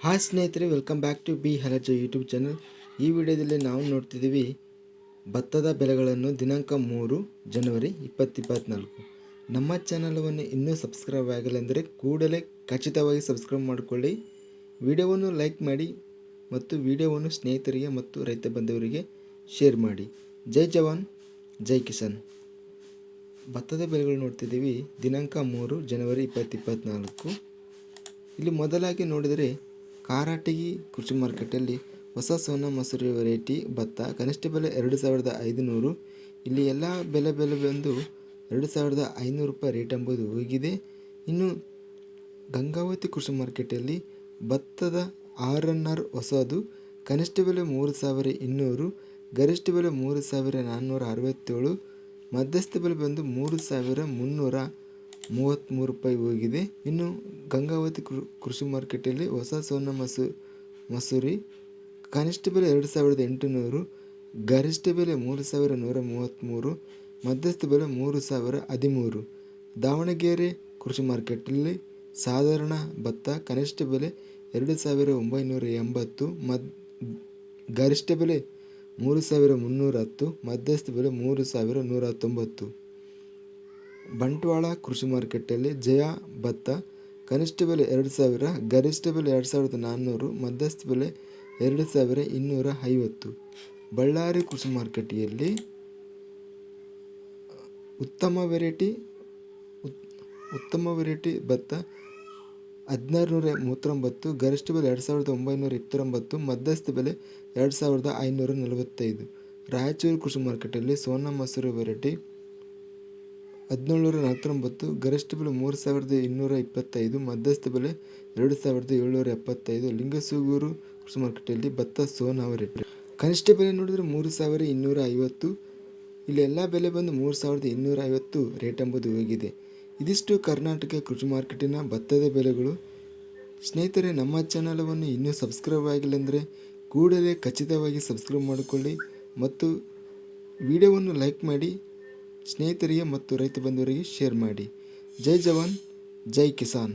Hi ಸ್ನೇಹಿತರೆ, welcome back to ಬಿ ಹಲಜ ಯೂಟ್ಯೂಬ್ ಚಾನಲ್. ಈ ವಿಡಿಯೋದಲ್ಲಿ ನಾವು ನೋಡ್ತಿದ್ದೀವಿ ಭತ್ತದ ಬೆಲೆಗಳನ್ನು ದಿನಾಂಕ 3 ಜನವರಿ 2024. ನಮ್ಮ ಚಾನಲವನ್ನು ಇನ್ನೂ ಸಬ್ಸ್ಕ್ರೈಬ್ ಆಗಿಲ್ಲ ಅಂದರೆ ಕೂಡಲೇ ಖಚಿತವಾಗಿ ಸಬ್ಸ್ಕ್ರೈಬ್ ಮಾಡಿಕೊಳ್ಳಿ. ವಿಡಿಯೋವನ್ನು ಲೈಕ್ ಮಾಡಿ ಮತ್ತು ವಿಡಿಯೋವನ್ನು ಸ್ನೇಹಿತರಿಗೆ ಮತ್ತು ರೈತ ಬಂಧುವರಿಗೆ ಶೇರ್ ಮಾಡಿ. ಜೈ ಜವಾನ್ ಜೈ ಕಿಸಾನ್. ಭತ್ತದ ಬೆಲೆಗಳು ನೋಡ್ತಿದ್ದೀವಿ ದಿನಾಂಕ 3 ಜನವರಿ 2024. ಇಲ್ಲಿ ಮೊದಲಾಗಿ ನೋಡಿದರೆ ಕಾರಾಟಗಿ ಕೃಷಿ ಮಾರ್ಕೆಟಲ್ಲಿ ಹೊಸ ಸೋನಾ ಮಸೂರಿ ವೆರೈಟಿ ಭತ್ತ ಕನಿಷ್ಠ ಬೆಲೆ 2500. ಇಲ್ಲಿ ಎಲ್ಲ ಬೆಲೆ ಬಂದು 2500 ರೂಪಾಯಿ ರೇಟ್ ಎಂಬುದು ಹೋಗಿದೆ. ಇನ್ನು ಗಂಗಾವತಿ ಕೃಷಿ ಮಾರ್ಕೆಟಲ್ಲಿ ಭತ್ತದ RNR ಹೊಸದು ಕನಿಷ್ಠ ಬೆಲೆ 3200, ಗರಿಷ್ಠ ಬೆಲೆ 3467, ಮಧ್ಯಸ್ಥ ಬೆಲೆ ಬಂದು 3333 ರೂಪಾಯಿ ಹೋಗಿದೆ. ಇನ್ನು ಗಂಗಾವತಿ ಕೃಷಿ ಮಾರ್ಕೆಟಲ್ಲಿ ಹೊಸ ಸೋನಾ ಮಸೂರಿ ಕನಿಷ್ಠ ಬೆಲೆ 2800, ಗರಿಷ್ಠ ಬೆಲೆ 3133, ಮಧ್ಯಸ್ಥ ಬೆಲೆ 3013. ದಾವಣಗೆರೆ ಕೃಷಿ ಮಾರ್ಕೆಟಲ್ಲಿ ಸಾಧಾರಣ ಭತ್ತ ಕನಿಷ್ಠ ಬೆಲೆ 2980, ಗರಿಷ್ಠ ಬೆಲೆ 3310, ಮಧ್ಯಸ್ಥ ಬೆಲೆ 3119. ಬಂಟ್ವಾಳ ಕೃಷಿ ಮಾರ್ಕೆಟಲ್ಲಿ ಜಯ ಭತ್ತ ಕನಿಷ್ಠ ಬೆಲೆ 2000, ಗರಿಷ್ಠ ಬೆಲೆ 2400, ಮಧ್ಯಸ್ಥ ಬೆಲೆ 2250. ಬಳ್ಳಾರಿ ಕೃಷಿ ಮಾರ್ಕೆಟಿಯಲ್ಲಿ ಉತ್ತಮ ವೆರೈಟಿ ಭತ್ತ 1639, ಗರಿಷ್ಠ ಬೆಲೆ 2929, ಮಧ್ಯಸ್ಥ ಬೆಲೆ 2545. ರಾಯಚೂರು ಕೃಷಿ ಮಾರ್ಕೆಟಲ್ಲಿ ಸೋನಾ ಮಸೂರಿ ವೆರೈಟಿ 1749, ಗರಿಷ್ಠ ಬೆಲೆ 3225, ಮಧ್ಯಸ್ಥ ಬೆಲೆ 2775. ಲಿಂಗಸೂಗೂರು ಕೃಷಿ ಮಾರ್ಕೆಟಲ್ಲಿ ಭತ್ತ ಸೋನಾ ವೆರೈಟಿ ಕನಿಷ್ಠ ಬೆಲೆ ನೋಡಿದರೆ 3250. ಇಲ್ಲಿ ಎಲ್ಲ ಬೆಲೆ ಬಂದು 3250 ರೇಟ್ ಎಂಬುದು ಹೋಗಿದೆ. ಇದಿಷ್ಟು ಕರ್ನಾಟಕ ಕೃಷಿ ಮಾರ್ಕೆಟಿನ ಭತ್ತದ ಬೆಲೆಗಳು. ಸ್ನೇಹಿತರೆ, ನಮ್ಮ ಚಾನಲವನ್ನು ಇನ್ನೂ ಸಬ್ಸ್ಕ್ರೈಬ್ ಆಗಿಲ್ಲ ಅಂದರೆ ಕೂಡಲೇ ಖಚಿತವಾಗಿ ಸಬ್ಸ್ಕ್ರೈಬ್ ಮಾಡಿಕೊಳ್ಳಿ ಮತ್ತು ವಿಡಿಯೋವನ್ನು ಲೈಕ್ ಮಾಡಿ ಸ್ನೇಹಿತರಿಗೆ ಮತ್ತು ರೈತ ಬಂಧುವರಿಗೆ ಶೇರ್ ಮಾಡಿ. ಜೈ ಜವಾನ್ ಜೈ ಕಿಸಾನ್.